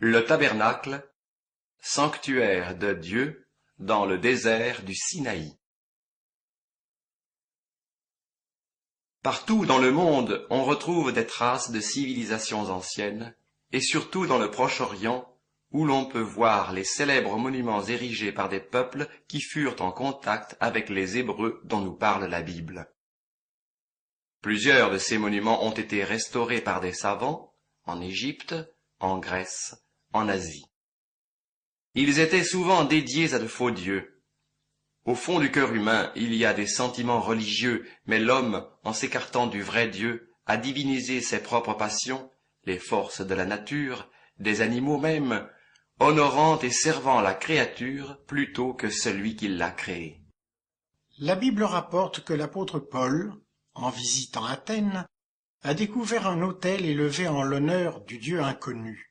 Le tabernacle, sanctuaire de Dieu dans le désert du Sinaï. Partout dans le monde, on retrouve des traces de civilisations anciennes, et surtout dans le Proche-Orient, où l'on peut voir les célèbres monuments érigés par des peuples qui furent en contact avec les Hébreux dont nous parle la Bible. Plusieurs de ces monuments ont été restaurés par des savants, en Égypte, en Grèce, en Asie. Ils étaient souvent dédiés à de faux dieux. Au fond du cœur humain, il y a des sentiments religieux, mais l'homme, en s'écartant du vrai Dieu, a divinisé ses propres passions, les forces de la nature, des animaux même, honorant et servant la créature plutôt que celui qui l'a créée. La Bible rapporte que l'apôtre Paul, en visitant Athènes, a découvert un autel élevé en l'honneur du Dieu inconnu.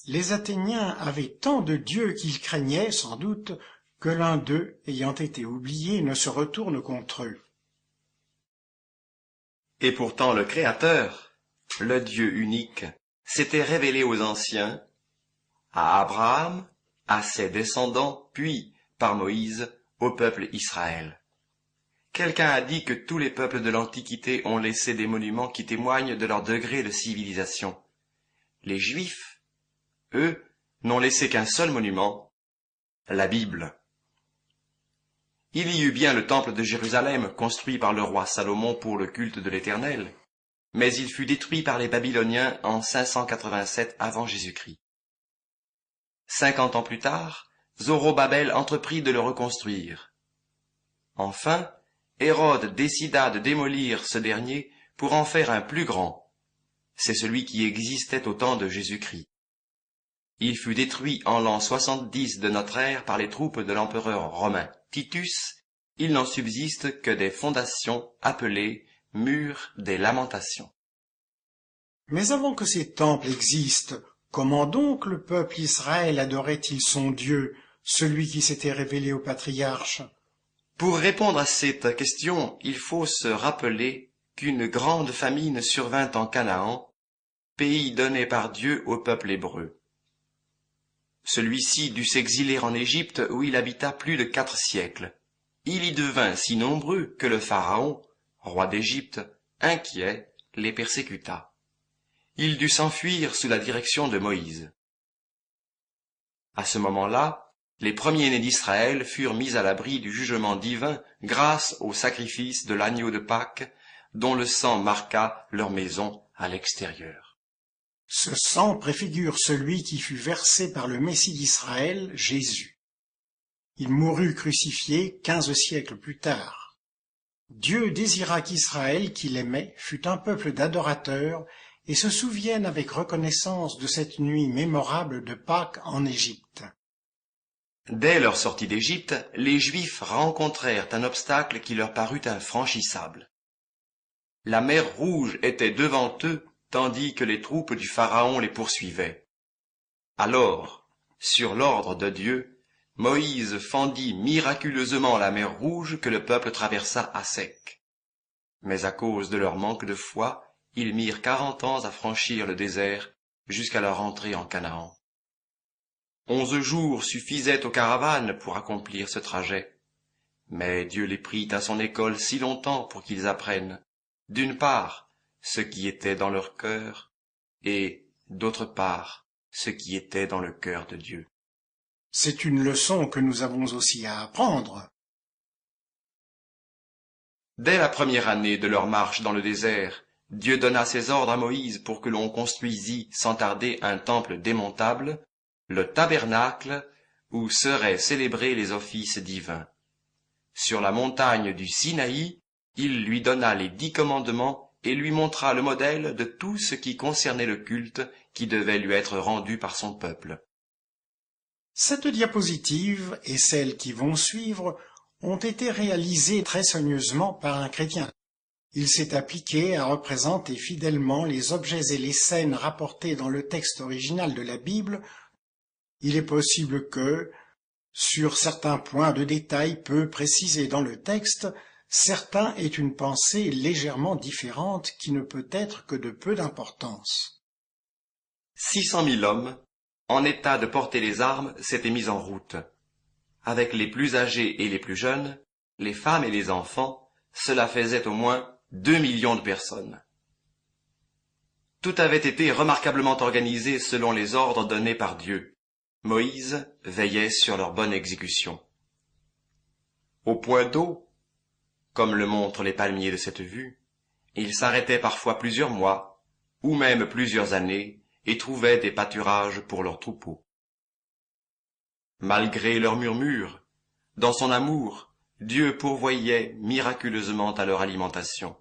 Les Athéniens avaient tant de dieux qu'ils craignaient, sans doute, que l'un d'eux, ayant été oublié, ne se retourne contre eux. Et pourtant le Créateur, le Dieu unique, s'était révélé aux anciens, à Abraham, à ses descendants, puis, par Moïse, au peuple Israël. Quelqu'un a dit que tous les peuples de l'Antiquité ont laissé des monuments qui témoignent de leur degré de civilisation. Les Juifs, eux, n'ont laissé qu'un seul monument, la Bible. Il y eut bien le temple de Jérusalem, construit par le roi Salomon pour le culte de l'Éternel, mais il fut détruit par les Babyloniens en 587 avant Jésus-Christ. 50 ans plus tard, Zorobabel entreprit de le reconstruire. Enfin, Hérode décida de démolir ce dernier pour en faire un plus grand. C'est celui qui existait au temps de Jésus-Christ. Il fut détruit en l'an 70 de notre ère par les troupes de l'empereur romain Titus. Il n'en subsiste que des fondations appelées murs des lamentations. Mais avant que ces temples existent, comment donc le peuple Israël adorait-il son Dieu, celui qui s'était révélé aux patriarches? Pour répondre à cette question, il faut se rappeler qu'une grande famine survint en Canaan, pays donné par Dieu au peuple hébreu. Celui-ci dut s'exiler en Égypte où il habita plus de 4 siècles. Il y devint si nombreux que le Pharaon, roi d'Égypte, inquiet, les persécuta. Il dut s'enfuir sous la direction de Moïse. À ce moment-là, les premiers-nés d'Israël furent mis à l'abri du jugement divin grâce au sacrifice de l'agneau de Pâques, dont le sang marqua leur maison à l'extérieur. Ce sang préfigure celui qui fut versé par le Messie d'Israël, Jésus. Il mourut crucifié 15 siècles plus tard. Dieu désira qu'Israël, qu'il aimait, fût un peuple d'adorateurs et se souvienne avec reconnaissance de cette nuit mémorable de Pâques en Égypte. Dès leur sortie d'Égypte, les Juifs rencontrèrent un obstacle qui leur parut infranchissable. La mer Rouge était devant eux, tandis que les troupes du Pharaon les poursuivaient. Alors, sur l'ordre de Dieu, Moïse fendit miraculeusement la mer Rouge que le peuple traversa à sec. Mais à cause de leur manque de foi, ils mirent 40 ans à franchir le désert jusqu'à leur entrée en Canaan. 11 jours suffisaient aux caravanes pour accomplir ce trajet. Mais Dieu les prit à son école si longtemps pour qu'ils apprennent, d'une part, ce qui était dans leur cœur, et, d'autre part, ce qui était dans le cœur de Dieu. C'est une leçon que nous avons aussi à apprendre. Dès la première année de leur marche dans le désert, Dieu donna ses ordres à Moïse pour que l'on construisît sans tarder un temple démontable, le tabernacle, où seraient célébrés les offices divins. Sur la montagne du Sinaï, il lui donna les 10 commandements et lui montra le modèle de tout ce qui concernait le culte qui devait lui être rendu par son peuple. Cette diapositive et celles qui vont suivre ont été réalisées très soigneusement par un chrétien. Il s'est appliqué à représenter fidèlement les objets et les scènes rapportés dans le texte original de la Bible. Il est possible que, sur certains points de détail peu précisés dans le texte, certains aient une pensée légèrement différente qui ne peut être que de peu d'importance. 600 000 hommes, en état de porter les armes, s'était mis en route. Avec les plus âgés et les plus jeunes, les femmes et les enfants, cela faisait au moins 2 millions de personnes. Tout avait été remarquablement organisé selon les ordres donnés par Dieu. Moïse veillait sur leur bonne exécution. Au point d'eau, comme le montrent les palmiers de cette vue, ils s'arrêtaient parfois plusieurs mois, ou même plusieurs années, et trouvaient des pâturages pour leurs troupeaux. Malgré leurs murmures, dans son amour, Dieu pourvoyait miraculeusement à leur alimentation.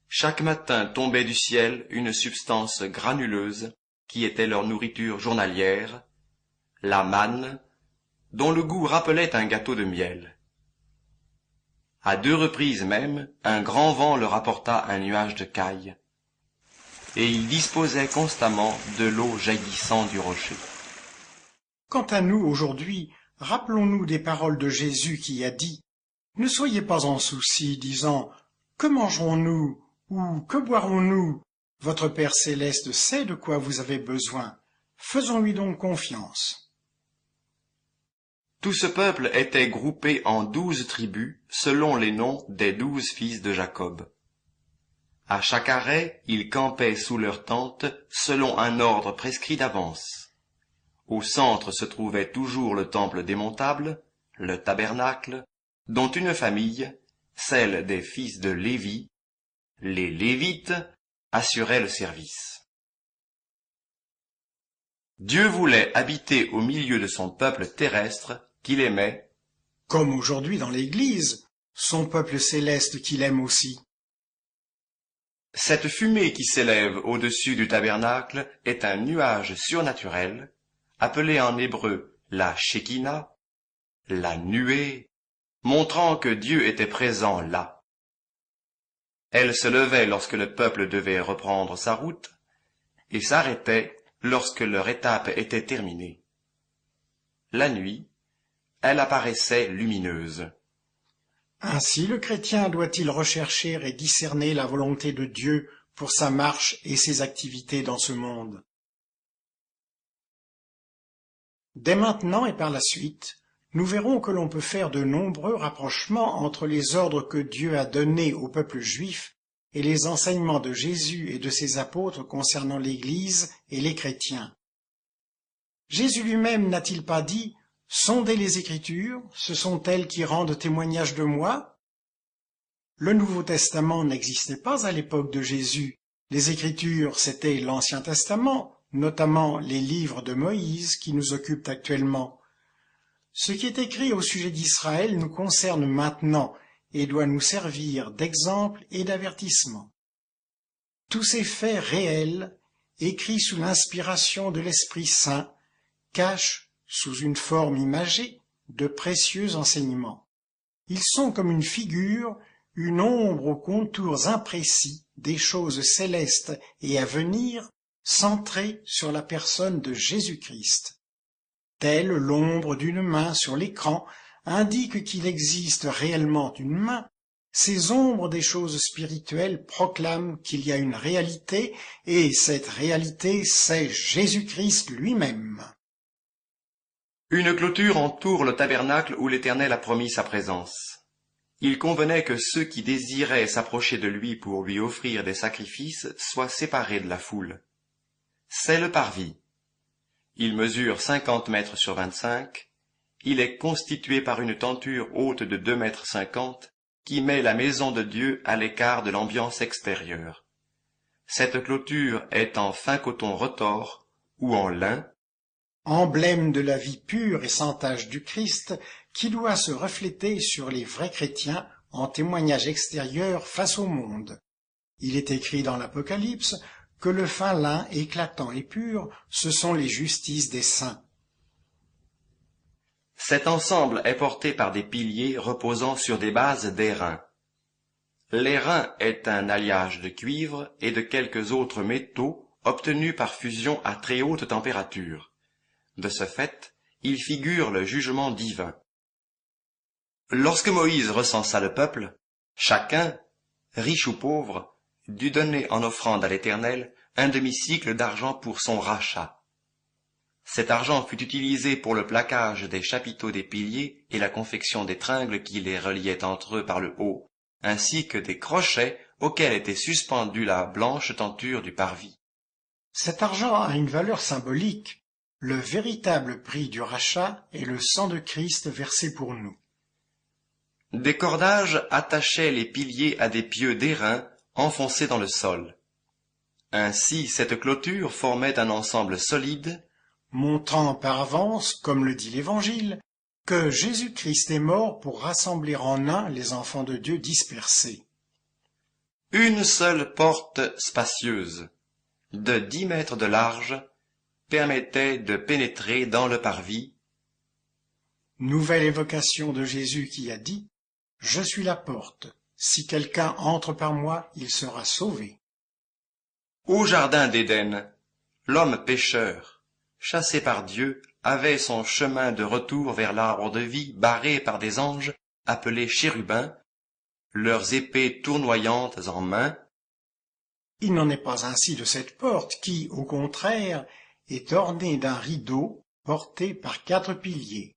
Chaque matin tombait du ciel une substance granuleuse qui était leur nourriture journalière, la manne, dont le goût rappelait un gâteau de miel. À 2 reprises même, un grand vent leur apporta un nuage de cailles, et ils disposaient constamment de l'eau jaillissant du rocher. Quant à nous aujourd'hui, rappelons-nous des paroles de Jésus qui a dit « Ne soyez pas en souci, disant « Que mangerons-nous » ou « Que boirons-nous » Votre Père céleste sait de quoi vous avez besoin. Faisons-lui donc confiance. Tout ce peuple était groupé en 12 tribus selon les noms des 12 fils de Jacob. À chaque arrêt, ils campaient sous leur tente selon un ordre prescrit d'avance. Au centre se trouvait toujours le temple démontable, le tabernacle, dont une famille, celle des fils de Lévi, les Lévites, assurait le service. Dieu voulait habiter au milieu de son peuple terrestre qu'il aimait, comme aujourd'hui dans l'Église, son peuple céleste qu'il aime aussi. Cette fumée qui s'élève au-dessus du tabernacle est un nuage surnaturel, appelé en hébreu la Shekinah, la nuée, montrant que Dieu était présent là. Elle se levait lorsque le peuple devait reprendre sa route et s'arrêtait lorsque leur étape était terminée. La nuit, elle apparaissait lumineuse. Ainsi le chrétien doit-il rechercher et discerner la volonté de Dieu pour sa marche et ses activités dans ce monde. Dès maintenant et par la suite, nous verrons que l'on peut faire de nombreux rapprochements entre les ordres que Dieu a donnés au peuple juif et les enseignements de Jésus et de ses apôtres concernant l'Église et les chrétiens. Jésus lui-même n'a-t-il pas dit « Sondez les Écritures, ce sont elles qui rendent témoignage de moi » Le Nouveau Testament n'existait pas à l'époque de Jésus. Les Écritures, c'était l'Ancien Testament, notamment les livres de Moïse qui nous occupent actuellement. Ce qui est écrit au sujet d'Israël nous concerne maintenant et doit nous servir d'exemple et d'avertissement. Tous ces faits réels, écrits sous l'inspiration de l'Esprit Saint, cachent, sous une forme imagée, de précieux enseignements. Ils sont comme une figure, une ombre aux contours imprécis des choses célestes et à venir, centrées sur la personne de Jésus-Christ. Telle l'ombre d'une main sur l'écran indique qu'il existe réellement une main, ces ombres des choses spirituelles proclament qu'il y a une réalité, et cette réalité, c'est Jésus-Christ lui-même. Une clôture entoure le tabernacle où l'Éternel a promis sa présence. Il convenait que ceux qui désiraient s'approcher de lui pour lui offrir des sacrifices soient séparés de la foule. C'est le parvis. Il mesure 50 mètres sur 25. Il est constitué par une tenture haute de 2 mètres 50 qui met la maison de Dieu à l'écart de l'ambiance extérieure. Cette clôture est en fin coton retors ou en lin, emblème de la vie pure et sans tache du Christ qui doit se refléter sur les vrais chrétiens en témoignage extérieur face au monde. Il est écrit dans l'Apocalypse que le fin lin éclatant et pur, ce sont les justices des saints. Cet ensemble est porté par des piliers reposant sur des bases d'airain. L'airain est un alliage de cuivre et de quelques autres métaux obtenus par fusion à très haute température. De ce fait, il figure le jugement divin. Lorsque Moïse recensa le peuple, chacun, riche ou pauvre, dut donner en offrande à l'Éternel un demi-cycle d'argent pour son rachat. Cet argent fut utilisé pour le plaquage des chapiteaux des piliers et la confection des tringles qui les reliaient entre eux par le haut, ainsi que des crochets auxquels était suspendue la blanche tenture du parvis. Cet argent a une valeur symbolique. Le véritable prix du rachat est le sang de Christ versé pour nous. Des cordages attachaient les piliers à des pieux d'airain enfoncés dans le sol. Ainsi, cette clôture formait un ensemble solide, montrant par avance, comme le dit l'Évangile, que Jésus-Christ est mort pour rassembler en un les enfants de Dieu dispersés. une seule porte spacieuse, de 10 mètres de large, permettait de pénétrer dans le parvis. Nouvelle évocation de Jésus qui a dit « Je suis la porte. Si quelqu'un entre par moi, il sera sauvé. » Au jardin d'Éden, l'homme pécheur, chassé par Dieu, avait son chemin de retour vers l'arbre de vie barré par des anges appelés chérubins, leurs épées tournoyantes en main. Il n'en est pas ainsi de cette porte qui, au contraire, est ornée d'un rideau porté par 4 piliers.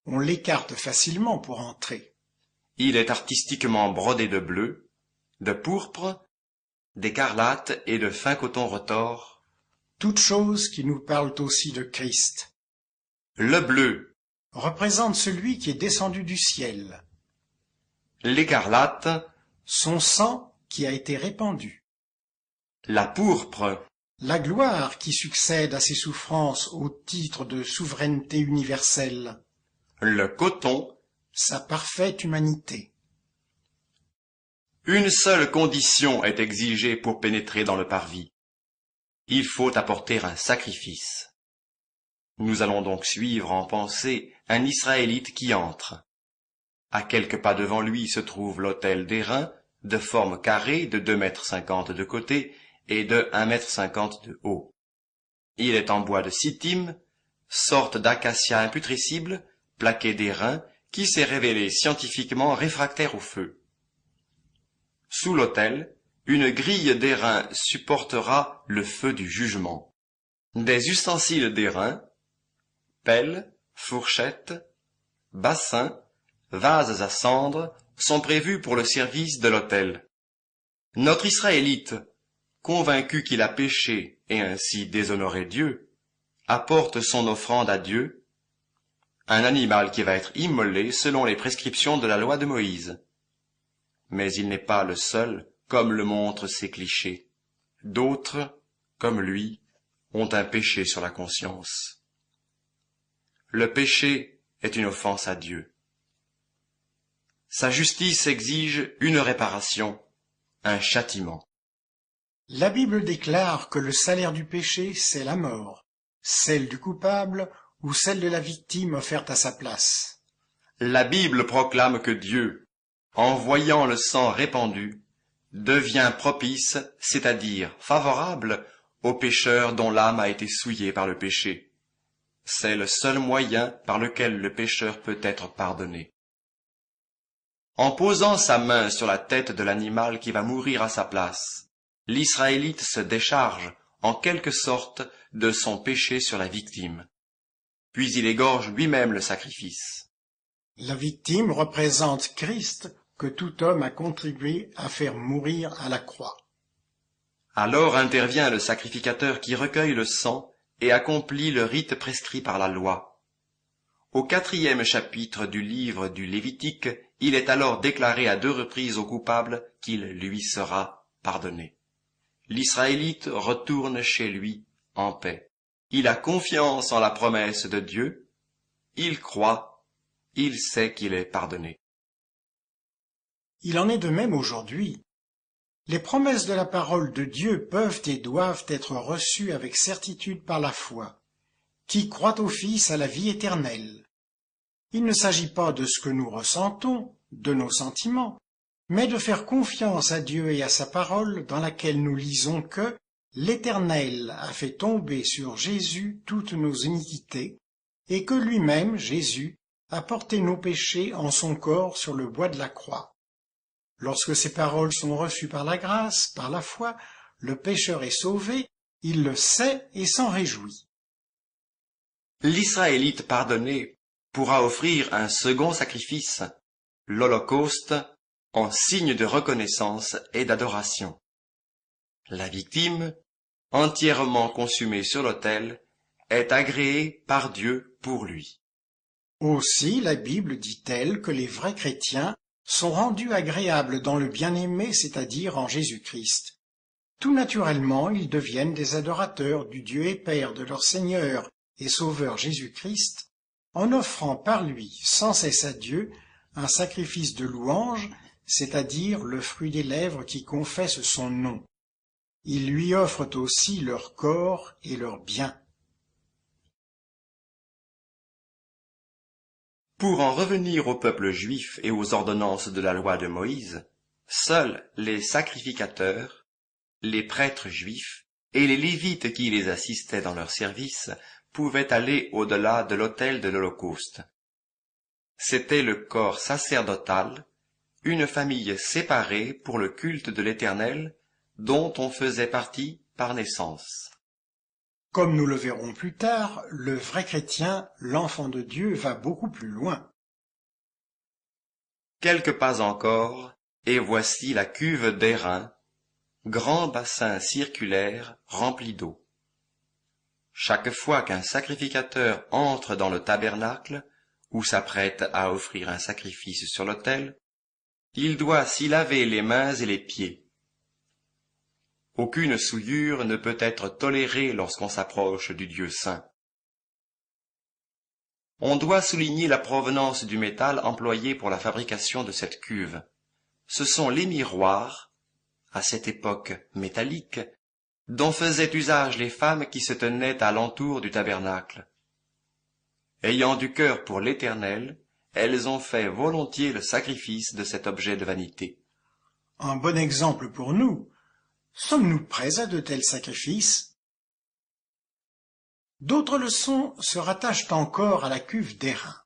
On l'écarte facilement pour entrer. Il est artistiquement brodé de bleu, de pourpre, d'écarlate et de fin coton retors. Toutes choses qui nous parlent aussi de Christ. Le bleu, Représente celui qui est descendu du ciel. l'écarlate, Son sang qui a été répandu. la pourpre, La gloire qui succède à ses souffrances au titre de souveraineté universelle. le coton. Sa parfaite humanité. Une seule condition est exigée pour pénétrer dans le parvis. Il faut apporter un sacrifice. Nous allons donc suivre en pensée un Israélite qui entre. À quelques pas devant lui se trouve l'autel d'airain, de forme carrée de 2,50 m de côté et de 1,50 m de haut. Il est en bois de sittim, sorte d'acacia imputrescible, plaqué d'airain, qui s'est révélé scientifiquement réfractaire au feu. Sous l'autel, une grille d'airain supportera le feu du jugement. Des ustensiles d'airain, pelles, fourchettes, bassins, vases à cendres, sont prévus pour le service de l'autel. Notre Israélite, convaincu qu'il a péché et ainsi déshonoré Dieu, apporte son offrande à Dieu, un animal qui va être immolé selon les prescriptions de la loi de Moïse. Mais il n'est pas le seul, comme le montrent ces clichés. D'autres, comme lui, ont un péché sur la conscience. Le péché est une offense à Dieu. Sa justice exige une réparation, un châtiment. La Bible déclare que le salaire du péché, c'est la mort, celle du coupable ou celle de la victime offerte à sa place. La Bible proclame que Dieu, en voyant le sang répandu, devient propice, c'est-à-dire favorable, aux pécheurs dont l'âme a été souillée par le péché. C'est le seul moyen par lequel le pécheur peut être pardonné. En posant sa main sur la tête de l'animal qui va mourir à sa place, l'Israélite se décharge, en quelque sorte, de son péché sur la victime. Puis il égorge lui-même le sacrifice. La victime représente Christ que tout homme a contribué à faire mourir à la croix. Alors intervient le sacrificateur qui recueille le sang et accomplit le rite prescrit par la loi. Au 4e chapitre du livre du Lévitique, il est alors déclaré à 2 reprises au coupable qu'il lui sera pardonné. L'Israélite retourne chez lui en paix. Il a confiance en la promesse de Dieu, il croit, il sait qu'il est pardonné. Il en est de même aujourd'hui. Les promesses de la parole de Dieu peuvent et doivent être reçues avec certitude par la foi. Qui croit au Fils a la vie éternelle. Il ne s'agit pas de ce que nous ressentons, de nos sentiments, mais de faire confiance à Dieu et à sa parole dans laquelle nous lisons que l'Éternel a fait tomber sur Jésus toutes nos iniquités et que lui-même, Jésus, a porté nos péchés en son corps sur le bois de la croix. Lorsque ces paroles sont reçues par la grâce, par la foi, le pécheur est sauvé, il le sait et s'en réjouit. l'Israélite pardonné pourra offrir un second sacrifice, l'Holocauste, en signe de reconnaissance et d'adoration. La victime, entièrement consumée sur l'autel, est agréée par Dieu pour lui. Aussi la Bible dit-elle que les vrais chrétiens sont rendus agréables dans le bien-aimé, c'est-à-dire en Jésus-Christ. Tout naturellement, ils deviennent des adorateurs du Dieu et Père de leur Seigneur et Sauveur Jésus-Christ, en offrant par lui sans cesse à Dieu un sacrifice de louange, c'est-à-dire le fruit des lèvres qui confessent son nom. Ils lui offrent aussi leur corps et leurs biens. Pour en revenir au peuple juif et aux ordonnances de la loi de Moïse, seuls les sacrificateurs, les prêtres juifs et les Lévites qui les assistaient dans leur service pouvaient aller au-delà de l'autel de l'Holocauste. C'était le corps sacerdotal, une famille séparée pour le culte de l'Éternel, dont on faisait partie par naissance. Comme nous le verrons plus tard, le vrai chrétien, l'enfant de Dieu, va beaucoup plus loin. Quelques pas encore, et voici la cuve d'airain, grand bassin circulaire rempli d'eau. Chaque fois qu'un sacrificateur entre dans le tabernacle, ou s'apprête à offrir un sacrifice sur l'autel, il doit s'y laver les mains et les pieds. Aucune souillure ne peut être tolérée lorsqu'on s'approche du Dieu saint. On doit souligner la provenance du métal employé pour la fabrication de cette cuve. Ce sont les miroirs, à cette époque métalliques, dont faisaient usage les femmes qui se tenaient à l'entour du tabernacle. Ayant du cœur pour l'Éternel, elles ont fait volontiers le sacrifice de cet objet de vanité. Un bon exemple pour nous. Sommes-nous prêts à de tels sacrifices? D'autres leçons se rattachent encore à la cuve d'airain.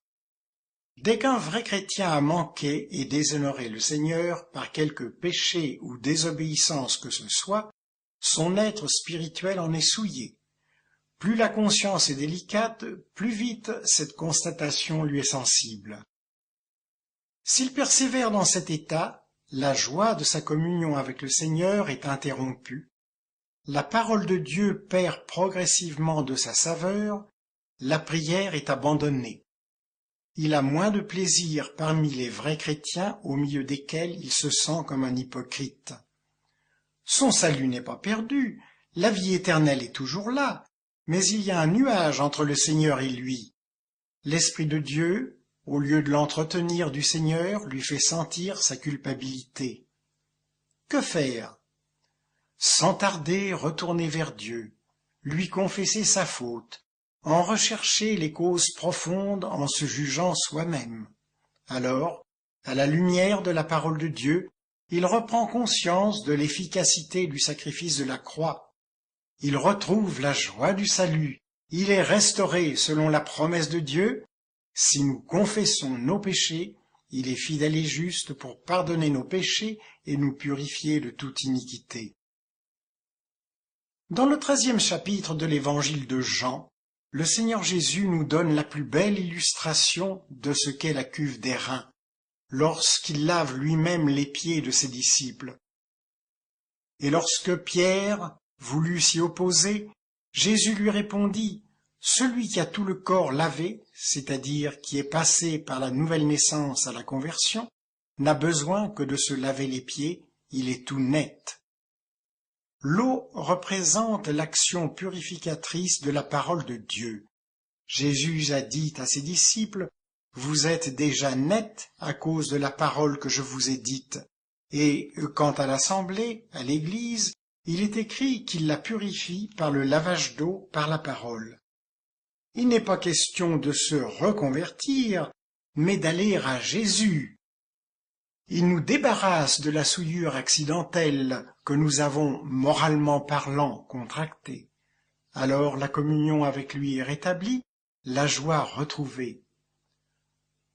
Dès qu'un vrai chrétien a manqué et déshonoré le Seigneur par quelque péché ou désobéissance que ce soit, son être spirituel en est souillé. Plus la conscience est délicate, plus vite cette constatation lui est sensible. S'il persévère dans cet état, la joie de sa communion avec le Seigneur est interrompue. La parole de Dieu perd progressivement de sa saveur, la prière est abandonnée. Il a moins de plaisir parmi les vrais chrétiens au milieu desquels il se sent comme un hypocrite. Son salut n'est pas perdu, la vie éternelle est toujours là, mais il y a un nuage entre le Seigneur et lui. L'Esprit de Dieu, au lieu de l'entretenir du Seigneur, lui fait sentir sa culpabilité. Que faire? Sans tarder, retourner vers Dieu, lui confesser sa faute, en rechercher les causes profondes en se jugeant soi-même. Alors, à la lumière de la parole de Dieu, il reprend conscience de l'efficacité du sacrifice de la croix. Il retrouve la joie du salut. Il est restauré selon la promesse de Dieu. Si nous confessons nos péchés, il est fidèle et juste pour pardonner nos péchés et nous purifier de toute iniquité. Dans le 13e chapitre de l'évangile de Jean, le Seigneur Jésus nous donne la plus belle illustration de ce qu'est la cuve d'airain, lorsqu'il lave lui-même les pieds de ses disciples. Et lorsque Pierre voulut s'y opposer, Jésus lui répondit, « Celui qui a tout le corps lavé, c'est-à-dire qui est passé par la nouvelle naissance à la conversion, n'a besoin que de se laver les pieds, il est tout net. » L'eau représente l'action purificatrice de la parole de Dieu. Jésus a dit à ses disciples, « Vous êtes déjà nets à cause de la parole que je vous ai dite. » Et quant à l'assemblée, à l'Église, il est écrit qu'il la purifie par le lavage d'eau par la parole. Il n'est pas question de se reconvertir, mais d'aller à Jésus. Il nous débarrasse de la souillure accidentelle que nous avons, moralement parlant, contractée. Alors la communion avec lui est rétablie, la joie retrouvée.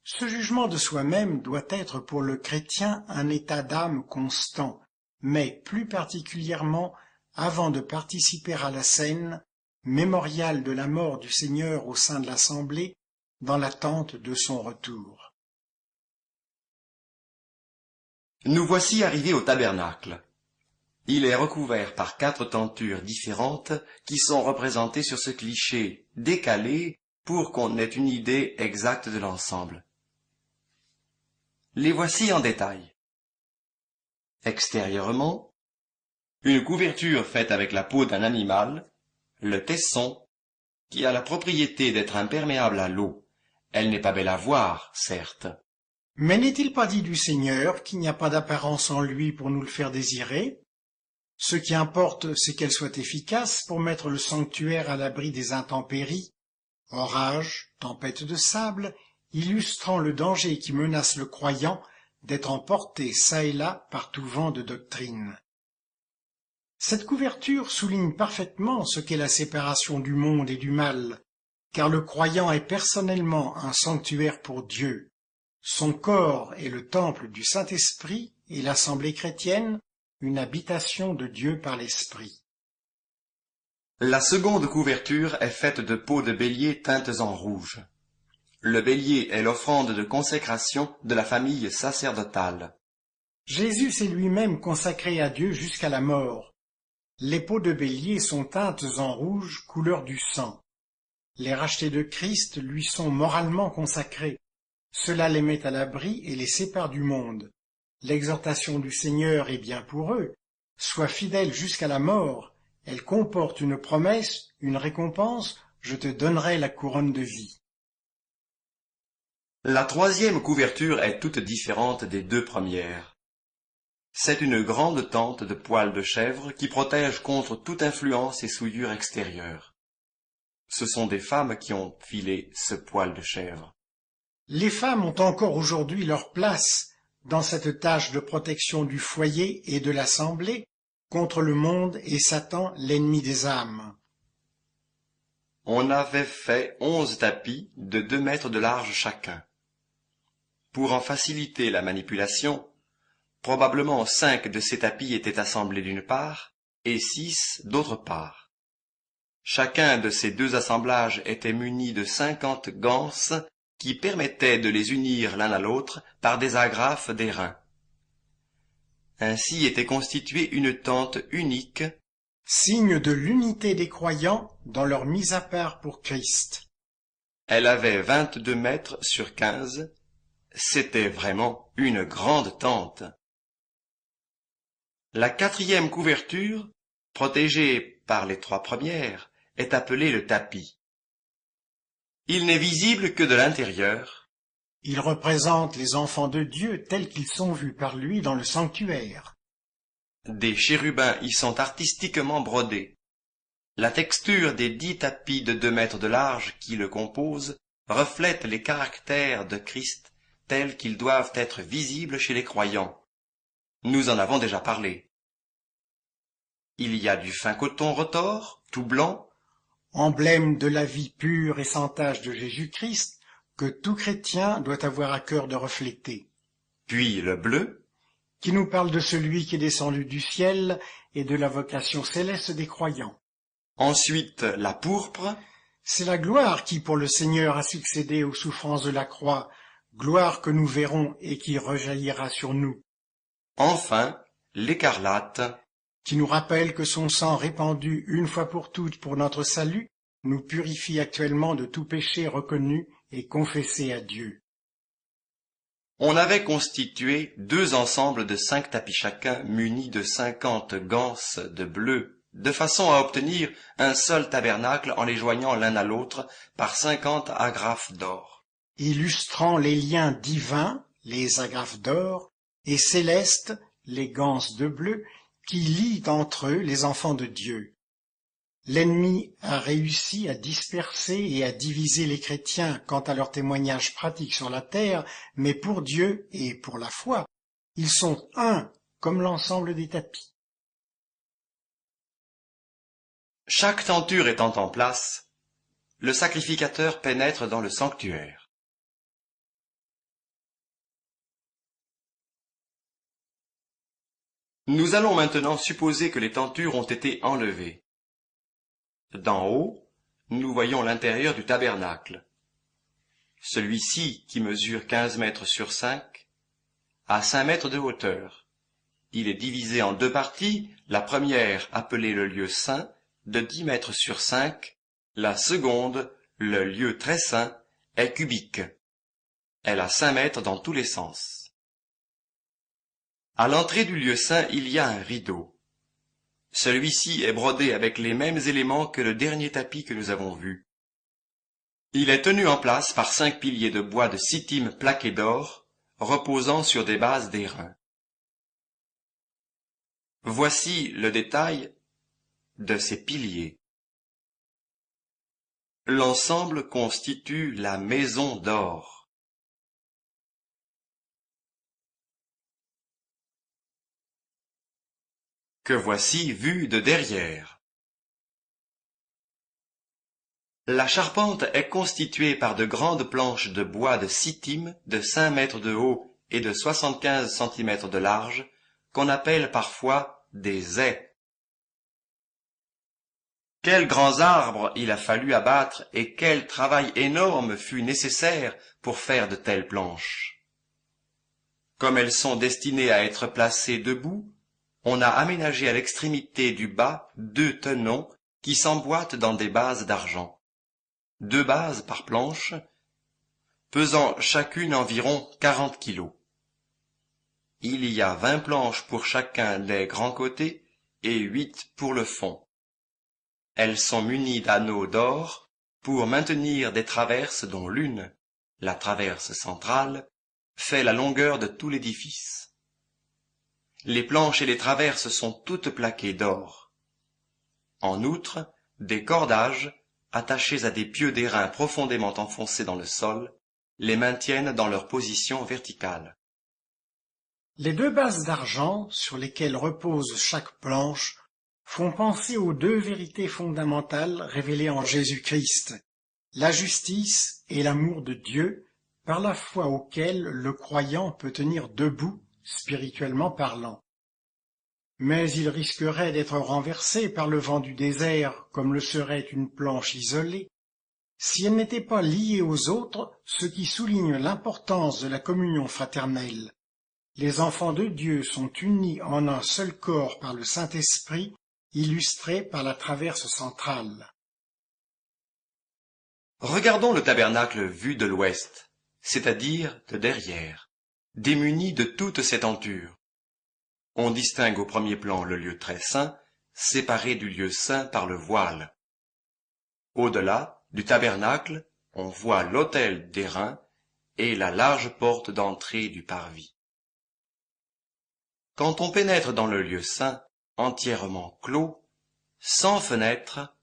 Ce jugement de soi-même doit être pour le chrétien un état d'âme constant, mais plus particulièrement avant de participer à la scène, mémorial de la mort du Seigneur au sein de l'assemblée, dans l'attente de son retour. Nous voici arrivés au tabernacle. Il est recouvert par 4 tentures différentes qui sont représentées sur ce cliché décalé pour qu'on ait une idée exacte de l'ensemble. Les voici en détail. Extérieurement, une couverture faite avec la peau d'un animal, le tesson, qui a la propriété d'être imperméable à l'eau. Elle n'est pas belle à voir, certes. Mais n'est-il pas dit du Seigneur qu'il n'y a pas d'apparence en lui pour nous le faire désirer? Ce qui importe, c'est qu'elle soit efficace pour mettre le sanctuaire à l'abri des intempéries, orages, tempêtes de sable, illustrant le danger qui menace le croyant d'être emporté çà et là par tout vent de doctrine. Cette couverture souligne parfaitement ce qu'est la séparation du monde et du mal, car le croyant est personnellement un sanctuaire pour Dieu. Son corps est le temple du Saint-Esprit et l'assemblée chrétienne, une habitation de Dieu par l'Esprit. La seconde couverture est faite de peaux de bélier teintes en rouge. Le bélier est l'offrande de consécration de la famille sacerdotale. Jésus s'est lui-même consacré à Dieu jusqu'à la mort. Les peaux de bélier sont teintes en rouge, couleur du sang. Les rachetés de Christ lui sont moralement consacrés. Cela les met à l'abri et les sépare du monde. L'exhortation du Seigneur est bien pour eux. Sois fidèle jusqu'à la mort. Elle comporte une promesse, une récompense. Je te donnerai la couronne de vie. La troisième couverture est toute différente des 2 premières. C'est une grande tente de poils de chèvre qui protège contre toute influence et souillure extérieure. Ce sont des femmes qui ont filé ce poil de chèvre. Les femmes ont encore aujourd'hui leur place dans cette tâche de protection du foyer et de l'assemblée contre le monde et Satan, l'ennemi des âmes. On avait fait 11 tapis de 2 mètres de large chacun. Pour en faciliter la manipulation, probablement 5 de ces tapis étaient assemblés d'une part et 6 d'autre part. Chacun de ces 2 assemblages était muni de 50 ganses qui permettaient de les unir l'un à l'autre par des agrafes d'airain. Ainsi était constituée une tente unique, Signe de l'unité des croyants dans leur mise à part pour Christ. elle avait 22 mètres sur 15, c'était vraiment une grande tente. La 4e couverture, protégée par les 3 premières, est appelée le tapis. Il n'est visible que de l'intérieur. Il représente les enfants de Dieu tels qu'ils sont vus par lui dans le sanctuaire. Des chérubins y sont artistiquement brodés. La texture des 10 tapis de 2 mètres de large qui le composent reflète les caractères de Christ tels qu'ils doivent être visibles chez les croyants. Nous en avons déjà parlé. Il y a du fin coton retors, tout blanc, Emblème de la vie pure et sans tache de Jésus-Christ, que tout chrétien doit avoir à cœur de refléter, puis le bleu, qui nous parle de celui qui est descendu du ciel et de la vocation céleste des croyants. ensuite la pourpre, C'est la gloire qui pour le Seigneur a succédé aux souffrances de la croix, gloire que nous verrons et qui rejaillira sur nous, enfin l'écarlate, qui nous rappelle que son sang répandu une fois pour toutes pour notre salut nous purifie actuellement de tout péché reconnu et confessé à Dieu. On avait constitué 2 ensembles de 5 tapis chacun munis de 50 ganses de bleu, de façon à obtenir un seul tabernacle en les joignant l'un à l'autre par 50 agrafes d'or. Illustrant les liens divins, les agrafes d'or, et célestes, les ganses de bleu, qui lient entre eux les enfants de Dieu. L'ennemi a réussi à disperser et à diviser les chrétiens quant à leur témoignage pratique sur la terre, mais pour Dieu et pour la foi, ils sont un comme l'ensemble des tapis. Chaque tenture étant en place, le sacrificateur pénètre dans le sanctuaire. Nous allons maintenant supposer que les tentures ont été enlevées. D'en haut, nous voyons l'intérieur du tabernacle. Celui-ci, qui mesure 15 mètres sur 5, a 5 mètres de hauteur. Il est divisé en deux parties, la première, appelée le lieu saint, de 10 mètres sur 5, la seconde, le lieu très saint, est cubique. Elle a 5 mètres dans tous les sens. À l'entrée du lieu saint, il y a un rideau. Celui-ci est brodé avec les mêmes éléments que le dernier tapis que nous avons vu. Il est tenu en place par 5 piliers de bois de sittim plaqués d'or, reposant sur des bases d'airain. Voici le détail de ces piliers. L'ensemble constitue la maison d'or. Que voici vue de derrière. La charpente est constituée par de grandes planches de bois de sittim de 5 mètres de haut et de 75 cm de large, qu'on appelle parfois des ais. Quels grands arbres il a fallu abattre et quel travail énorme fut nécessaire pour faire de telles planches. Comme elles sont destinées à être placées debout, on a aménagé à l'extrémité du bas 2 tenons qui s'emboîtent dans des bases d'argent. 2 bases par planche, pesant chacune environ 40 kilos. Il y a 20 planches pour chacun des grands côtés et 8 pour le fond. Elles sont munies d'anneaux d'or pour maintenir des traverses dont l'une, la traverse centrale, fait la longueur de tout l'édifice. Les planches et les traverses sont toutes plaquées d'or. En outre, des cordages, attachés à des pieux d'airain profondément enfoncés dans le sol, les maintiennent dans leur position verticale. Les 2 bases d'argent sur lesquelles repose chaque planche font penser aux 2 vérités fondamentales révélées en Jésus-Christ, la justice et l'amour de Dieu, par la foi auquel le croyant peut tenir debout, spirituellement parlant. Mais il risquerait d'être renversé par le vent du désert, comme le serait une planche isolée, si elle n'était pas liée aux autres, ce qui souligne l'importance de la communion fraternelle. Les enfants de Dieu sont unis en un seul corps par le Saint-Esprit, illustré par la traverse centrale. Regardons le tabernacle vu de l'ouest, c'est-à-dire de derrière, démuni de toute ses tentures. On distingue au premier plan le lieu très saint, séparé du lieu saint par le voile. Au-delà du tabernacle, on voit l'autel d'airain et la large porte d'entrée du parvis. Quand on pénètre dans le lieu saint, entièrement clos, sans fenêtre,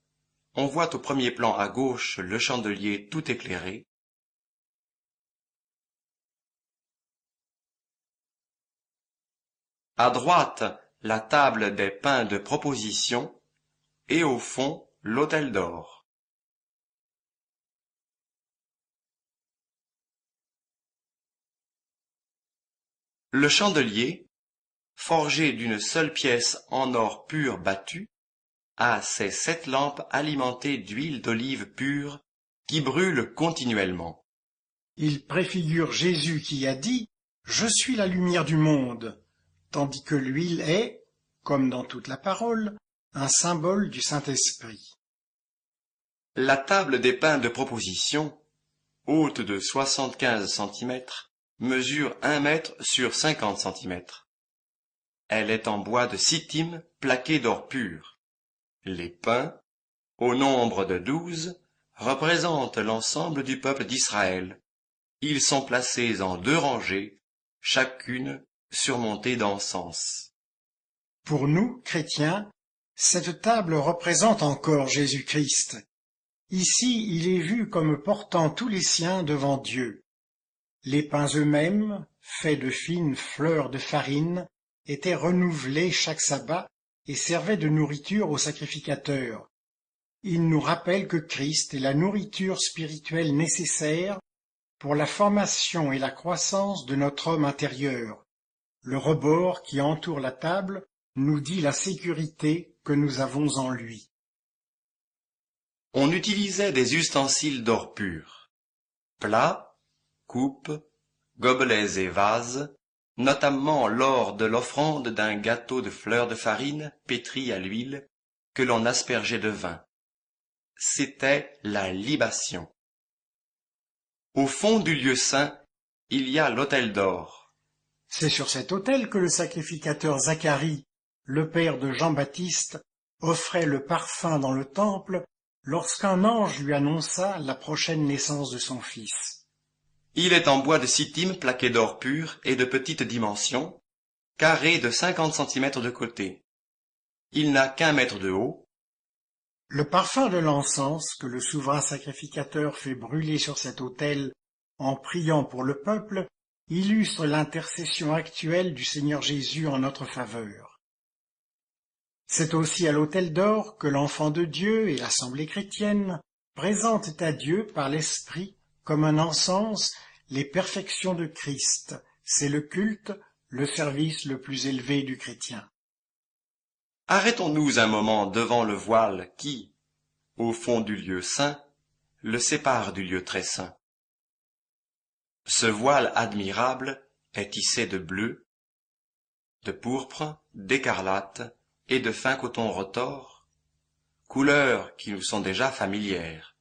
on voit au premier plan à gauche le chandelier tout éclairé, à droite la table des pains de proposition et au fond l'autel d'or. Le chandelier, forgé d'une seule pièce en or pur battu, a ses 7 lampes alimentées d'huile d'olive pure qui brûlent continuellement. Il préfigure Jésus qui a dit « Je suis la lumière du monde », tandis que l'huile est, comme dans toute la parole, un symbole du Saint-Esprit. La table des pains de proposition, haute de 75 cm, mesure 1 mètre sur 50 cm. Elle est en bois de sittim plaqué d'or pur. Les pains, au nombre de 12, représentent l'ensemble du peuple d'Israël. Ils sont placés en 2 rangées, chacune surmontée d'encens. Pour nous, chrétiens, cette table représente encore Jésus-Christ. Ici, il est vu comme portant tous les siens devant Dieu. Les pains eux-mêmes, faits de fines fleurs de farine, étaient renouvelés chaque sabbat et servaient de nourriture aux sacrificateurs. Il nous rappelle que Christ est la nourriture spirituelle nécessaire pour la formation et la croissance de notre homme intérieur. Le rebord qui entoure la table nous dit la sécurité que nous avons en lui. On utilisait des ustensiles d'or pur, plats, coupes, gobelets et vases, notamment lors de l'offrande d'un gâteau de fleurs de farine pétri à l'huile que l'on aspergeait de vin. C'était la libation. Au fond du lieu saint, il y a l'autel d'or. C'est sur cet autel que le sacrificateur Zacharie, le père de Jean-Baptiste, offrait le parfum dans le temple lorsqu'un ange lui annonça la prochaine naissance de son fils. Il est en bois de sittim plaqué d'or pur et de petite dimension, carré de 50 centimètres de côté. Il n'a qu'1 mètre de haut. Le parfum de l'encens que le souverain sacrificateur fait brûler sur cet autel en priant pour le peuple illustre l'intercession actuelle du Seigneur Jésus en notre faveur. C'est aussi à l'autel d'or que l'enfant de Dieu et l'Assemblée chrétienne présentent à Dieu par l'Esprit comme un encens les perfections de Christ. C'est le culte, le service le plus élevé du chrétien. Arrêtons-nous un moment devant le voile qui, au fond du lieu saint, le sépare du lieu très saint. Ce voile admirable est tissé de bleu, de pourpre, d'écarlate et de fin coton retors, couleurs qui nous sont déjà familières.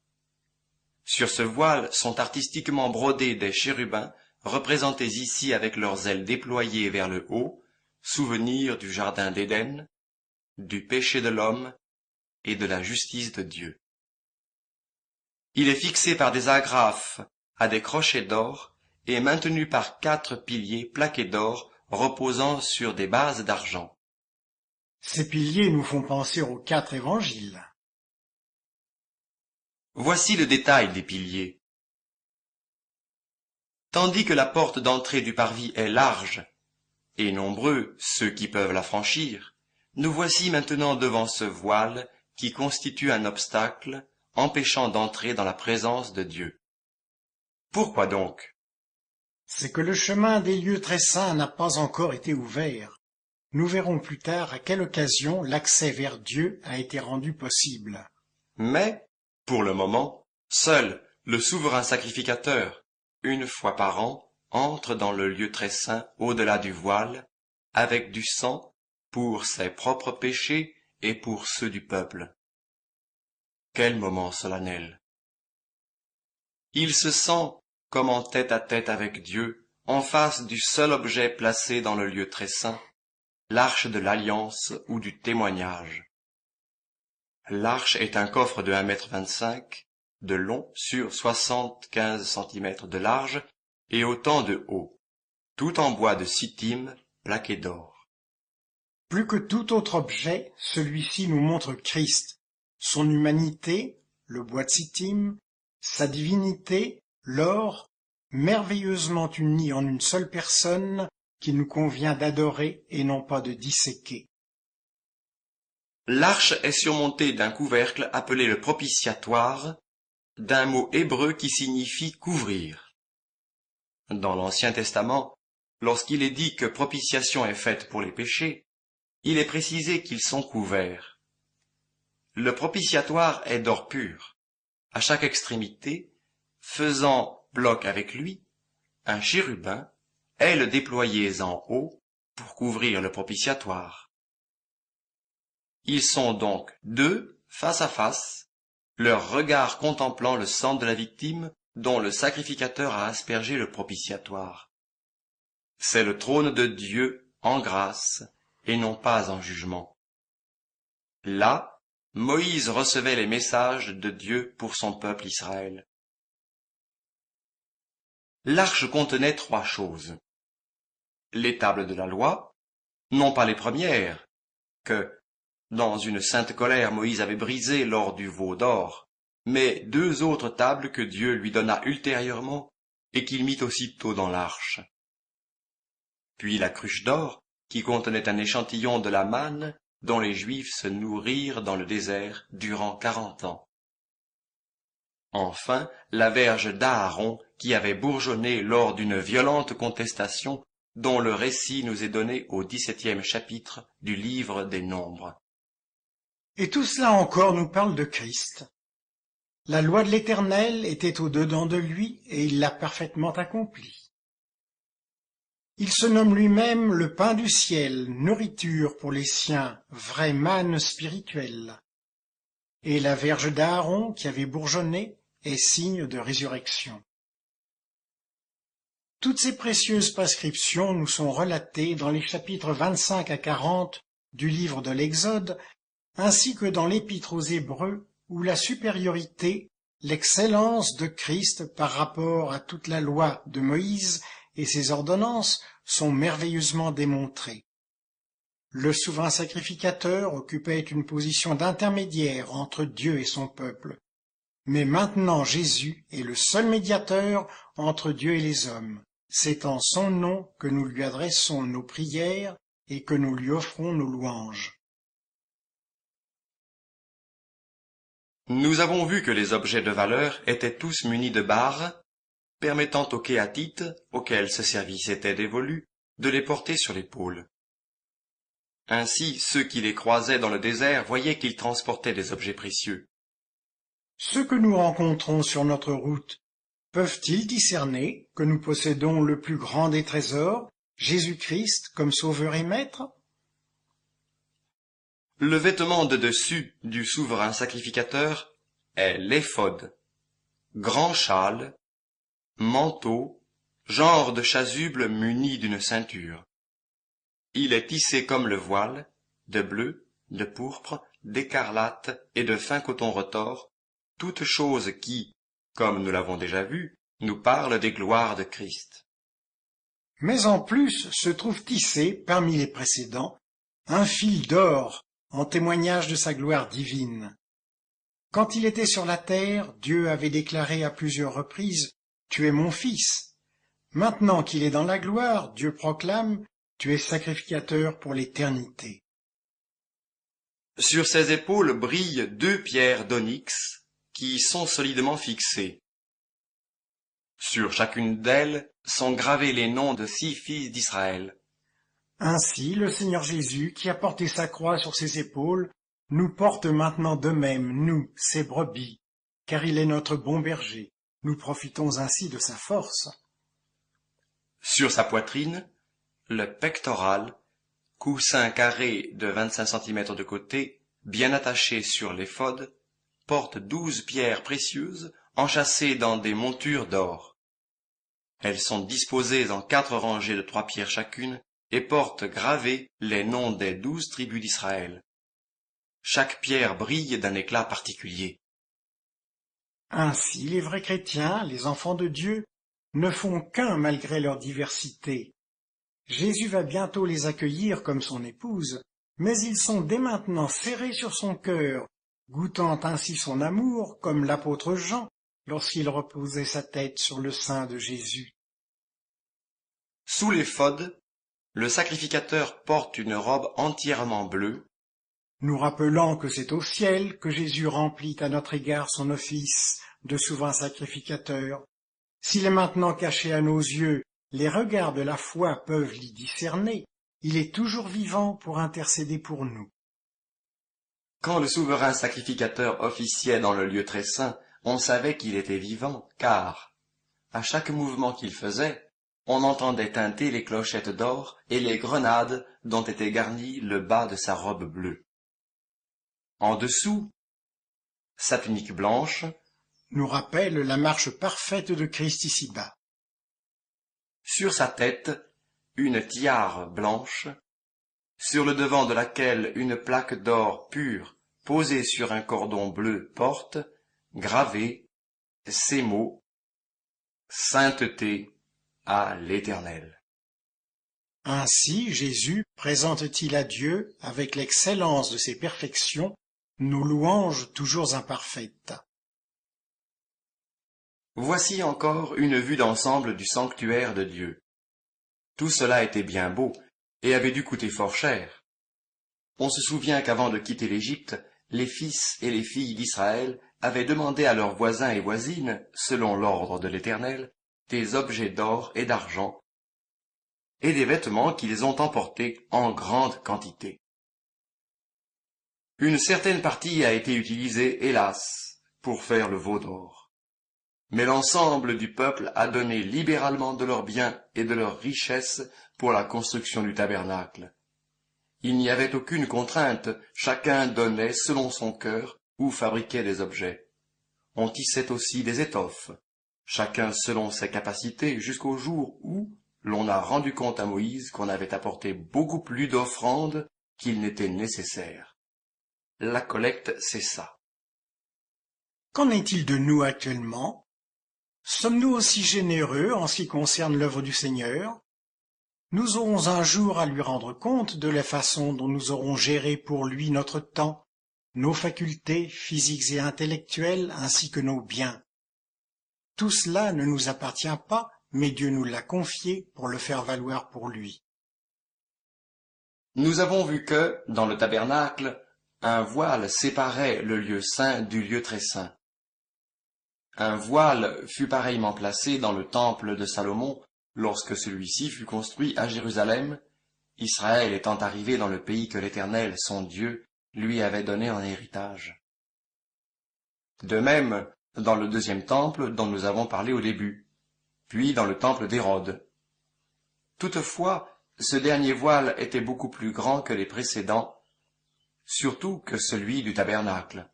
Sur ce voile sont artistiquement brodés des chérubins représentés ici avec leurs ailes déployées vers le haut, souvenir du jardin d'Éden, du péché de l'homme et de la justice de Dieu. Il est fixé par des agrafes à des crochets d'or et maintenu par 4 piliers plaqués d'or reposant sur des bases d'argent. Ces piliers nous font penser aux 4 évangiles. Voici le détail des piliers. Tandis que la porte d'entrée du parvis est large, et nombreux ceux qui peuvent la franchir, nous voici maintenant devant ce voile qui constitue un obstacle empêchant d'entrer dans la présence de Dieu. Pourquoi donc? C'est que le chemin des lieux très saints n'a pas encore été ouvert. Nous verrons plus tard à quelle occasion l'accès vers Dieu a été rendu possible. Mais, pour le moment, seul le souverain sacrificateur, une fois par an, entre dans le lieu très saint au-delà du voile, avec du sang, pour ses propres péchés et pour ceux du peuple. Quel moment solennel! Il se sent comme en tête-à-tête avec Dieu, en face du seul objet placé dans le lieu très saint, l'arche de l'alliance ou du témoignage. L'arche est un coffre de 1,25 m de long sur 75 cm de large et autant de haut, tout en bois de sittim plaqué d'or. Plus que tout autre objet, celui-ci nous montre Christ, son humanité, le bois de sittim, sa divinité, l'or, merveilleusement unis en une seule personne qu'il nous convient d'adorer et non pas de disséquer. L'arche est surmontée d'un couvercle appelé le propitiatoire, d'un mot hébreu qui signifie couvrir. Dans l'Ancien Testament, lorsqu'il est dit que propitiation est faite pour les péchés, il est précisé qu'ils sont couverts. Le propitiatoire est d'or pur, à chaque extrémité, faisant bloc avec lui, un chérubin, ailes déployées en haut pour couvrir le propitiatoire. Ils sont donc 2 face à face, leur regard contemplant le sang de la victime dont le sacrificateur a aspergé le propitiatoire. C'est le trône de Dieu en grâce et non pas en jugement. Là, Moïse recevait les messages de Dieu pour son peuple Israël. L'arche contenait 3 choses. Les tables de la loi, non pas les premières, que, dans une sainte colère, Moïse avait brisées lors du veau d'or, mais 2 autres tables que Dieu lui donna ultérieurement et qu'il mit aussitôt dans l'arche. Puis la cruche d'or, qui contenait un échantillon de la manne dont les Juifs se nourrirent dans le désert durant 40 ans. Enfin, la verge d'Aaron qui avait bourgeonné lors d'une violente contestation dont le récit nous est donné au 17e chapitre du livre des Nombres. Et tout cela encore nous parle de Christ. La loi de l'Éternel était au-dedans de lui et il l'a parfaitement accomplie. Il se nomme lui-même le pain du ciel, nourriture pour les siens, vrai manne spirituel. Et la verge d'Aaron qui avait bourgeonné est signe de résurrection. Toutes ces précieuses prescriptions nous sont relatées dans les chapitres 25 à 40 du livre de l'Exode, ainsi que dans l'Épître aux Hébreux, où la supériorité, l'excellence de Christ par rapport à toute la loi de Moïse et ses ordonnances sont merveilleusement démontrées. Le souverain sacrificateur occupait une position d'intermédiaire entre Dieu et son peuple. Mais maintenant Jésus est le seul médiateur entre Dieu et les hommes. C'est en son nom que nous lui adressons nos prières et que nous lui offrons nos louanges. Nous avons vu que les objets de valeur étaient tous munis de barres, permettant aux Kéatites, auxquels ce service était dévolu, de les porter sur l'épaule. Ainsi, ceux qui les croisaient dans le désert voyaient qu'ils transportaient des objets précieux. Ceux que nous rencontrons sur notre route peuvent-ils discerner que nous possédons le plus grand des trésors, Jésus-Christ comme sauveur et maître? Le vêtement de dessus du souverain sacrificateur est l'éphod, grand châle, manteau, genre de chasuble muni d'une ceinture. Il est tissé comme le voile, de bleu, de pourpre, d'écarlate et de fin coton retors, toutes choses qui, comme nous l'avons déjà vu, nous parlent des gloires de Christ. Mais en plus se trouve tissé, parmi les précédents, un fil d'or en témoignage de sa gloire divine. Quand il était sur la terre, Dieu avait déclaré à plusieurs reprises « Tu es mon fils ». Maintenant qu'il est dans la gloire, Dieu proclame « Tu es sacrificateur pour l'éternité ». Sur ses épaules brillent 2 pierres d'onyx qui sont solidement fixées. Sur chacune d'elles sont gravés les noms de 6 fils d'Israël. Ainsi, le Seigneur Jésus, qui a porté sa croix sur ses épaules, nous porte maintenant de même, nous, ses brebis, car il est notre bon berger. Nous profitons ainsi de sa force. Sur sa poitrine, le pectoral, coussin carré de 25 cm de côté, bien attaché sur l'éphod, porte 12 pierres précieuses enchâssées dans des montures d'or. Elles sont disposées en 4 rangées de 3 pierres chacune et portent gravés les noms des 12 tribus d'Israël. Chaque pierre brille d'un éclat particulier. Ainsi, les vrais chrétiens, les enfants de Dieu, ne font qu'un malgré leur diversité. Jésus va bientôt les accueillir comme son épouse, mais ils sont dès maintenant serrés sur son cœur, goûtant ainsi son amour comme l'apôtre Jean lorsqu'il reposait sa tête sur le sein de Jésus. Sous l'éphod, le sacrificateur porte une robe entièrement bleue, nous rappelant que c'est au ciel que Jésus remplit à notre égard son office de souverain sacrificateur. S'il est maintenant caché à nos yeux, les regards de la foi peuvent l'y discerner, il est toujours vivant pour intercéder pour nous. Quand le souverain sacrificateur officiait dans le lieu très saint, on savait qu'il était vivant, car, à chaque mouvement qu'il faisait, on entendait tinter les clochettes d'or et les grenades dont était garni le bas de sa robe bleue. En dessous, sa tunique blanche nous rappelle la marche parfaite de Christ ici-bas. Sur sa tête, une tiare blanche, sur le devant de laquelle une plaque d'or pur posée sur un cordon bleu porte, gravés, ces mots « Sainteté à l'Éternel ». Ainsi Jésus présente-t-il à Dieu, avec l'excellence de ses perfections, nos louanges toujours imparfaites. Voici encore une vue d'ensemble du sanctuaire de Dieu. Tout cela était bien beau et avait dû coûter fort cher. On se souvient qu'avant de quitter l'Égypte, les fils et les filles d'Israël avaient demandé à leurs voisins et voisines, selon l'ordre de l'Éternel, des objets d'or et d'argent, et des vêtements qu'ils ont emportés en grande quantité. Une certaine partie a été utilisée, hélas, pour faire le veau d'or. Mais l'ensemble du peuple a donné libéralement de leurs biens et de leurs richesses pour la construction du tabernacle. Il n'y avait aucune contrainte, chacun donnait selon son cœur ou fabriquait des objets. On tissait aussi des étoffes, chacun selon ses capacités, jusqu'au jour où l'on a rendu compte à Moïse qu'on avait apporté beaucoup plus d'offrandes qu'il n'était nécessaire. La collecte cessa. Qu'en est-il de nous actuellement? Sommes-nous aussi généreux en ce qui concerne l'œuvre du Seigneur? Nous aurons un jour à lui rendre compte de la façon dont nous aurons géré pour lui notre temps, nos facultés physiques et intellectuelles ainsi que nos biens. Tout cela ne nous appartient pas, mais Dieu nous l'a confié pour le faire valoir pour lui. Nous avons vu que, dans le tabernacle, un voile séparait le lieu saint du lieu très saint. Un voile fut pareillement placé dans le temple de Salomon lorsque celui-ci fut construit à Jérusalem, Israël étant arrivé dans le pays que l'Éternel, son Dieu, lui avait donné en héritage. De même, dans le deuxième temple dont nous avons parlé au début, puis dans le temple d'Hérode. Toutefois, ce dernier voile était beaucoup plus grand que les précédents, surtout que celui du tabernacle.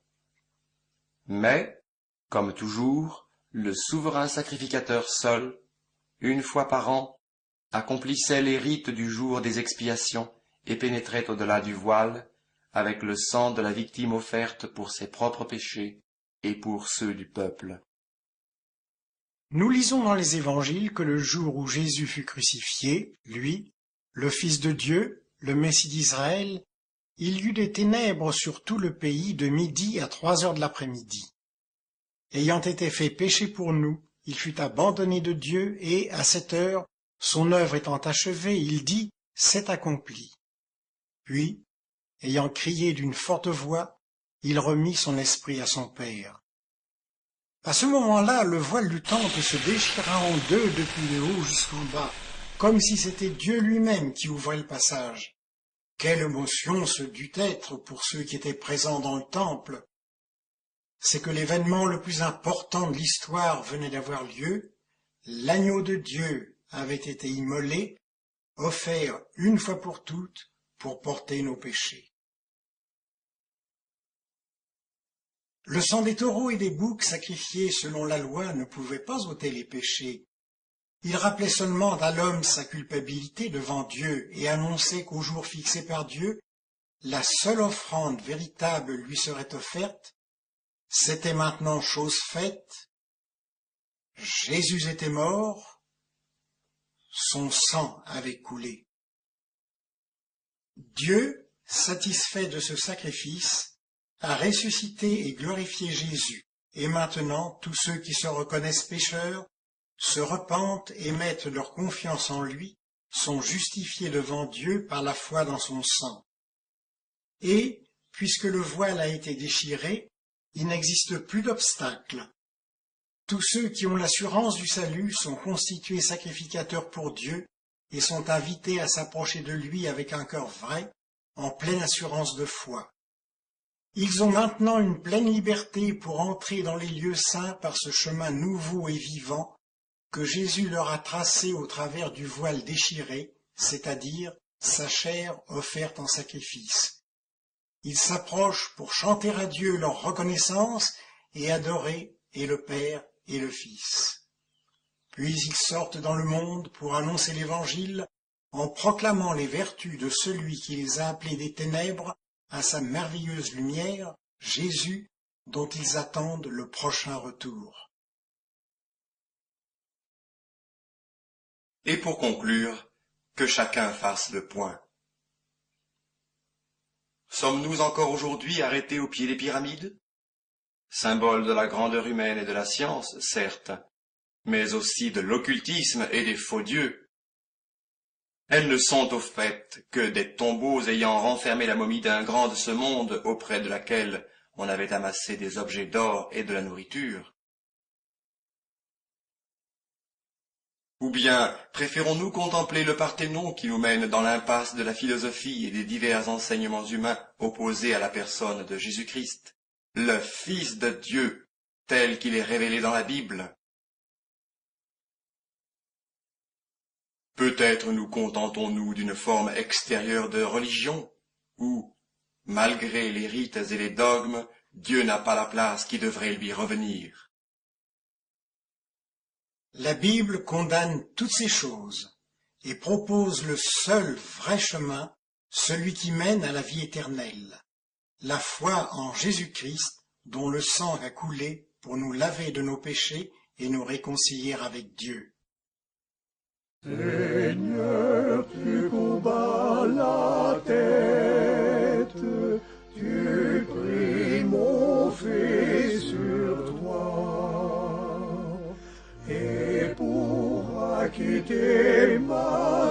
Mais, comme toujours, le souverain sacrificateur seul, une fois par an, accomplissait les rites du jour des expiations et pénétrait au-delà du voile avec le sang de la victime offerte pour ses propres péchés et pour ceux du peuple. Nous lisons dans les évangiles que le jour où Jésus fut crucifié, lui, le Fils de Dieu, le Messie d'Israël, il y eut des ténèbres sur tout le pays de midi à 3 heures de l'après-midi. Ayant été fait péché pour nous, il fut abandonné de Dieu et, à cette heure, son œuvre étant achevée, il dit « C'est accompli ». Puis, ayant crié d'une forte voix, il remit son esprit à son Père. À ce moment-là, le voile du temple se déchira en deux depuis le haut jusqu'en bas, comme si c'était Dieu lui-même qui ouvrait le passage. Quelle émotion ce dut être pour ceux qui étaient présents dans le temple! C'est que l'événement le plus important de l'histoire venait d'avoir lieu, l'agneau de Dieu avait été immolé, offert une fois pour toutes pour porter nos péchés. Le sang des taureaux et des boucs sacrifiés selon la loi ne pouvait pas ôter les péchés. Il rappelait seulement à l'homme sa culpabilité devant Dieu et annonçait qu'au jour fixé par Dieu, la seule offrande véritable lui serait offerte. C'était maintenant chose faite. Jésus était mort, son sang avait coulé. Dieu, satisfait de ce sacrifice, a ressuscité et glorifié Jésus, et maintenant tous ceux qui se reconnaissent pécheurs, se repentent et mettent leur confiance en lui, sont justifiés devant Dieu par la foi dans son sang. Et, puisque le voile a été déchiré, il n'existe plus d'obstacle. Tous ceux qui ont l'assurance du salut sont constitués sacrificateurs pour Dieu et sont invités à s'approcher de lui avec un cœur vrai, en pleine assurance de foi. Ils ont maintenant une pleine liberté pour entrer dans les lieux saints par ce chemin nouveau et vivant que Jésus leur a tracé au travers du voile déchiré, c'est-à-dire sa chair offerte en sacrifice. Ils s'approchent pour chanter à Dieu leur reconnaissance et adorer et le Père et le Fils. Puis ils sortent dans le monde pour annoncer l'Évangile en proclamant les vertus de celui qui les a appelés des ténèbres à sa merveilleuse lumière, Jésus, dont ils attendent le prochain retour. Et pour conclure, que chacun fasse le point. Sommes-nous encore aujourd'hui arrêtés au pied des pyramides? Symbole de la grandeur humaine et de la science, certes, mais aussi de l'occultisme et des faux dieux. Elles ne sont au fait que des tombeaux ayant renfermé la momie d'un grand de ce monde auprès de laquelle on avait amassé des objets d'or et de la nourriture. Ou bien préférons-nous contempler le Parthénon qui nous mène dans l'impasse de la philosophie et des divers enseignements humains opposés à la personne de Jésus-Christ, le Fils de Dieu, tel qu'il est révélé dans la Bible. Peut-être nous contentons-nous d'une forme extérieure de religion, où, malgré les rites et les dogmes, Dieu n'a pas la place qui devrait lui revenir. La Bible condamne toutes ces choses et propose le seul vrai chemin, celui qui mène à la vie éternelle, la foi en Jésus-Christ dont le sang a coulé pour nous laver de nos péchés et nous réconcilier avec Dieu. Seigneur, tu courbas la tête, tu pris mon fils sur toi, et pour acquitter ma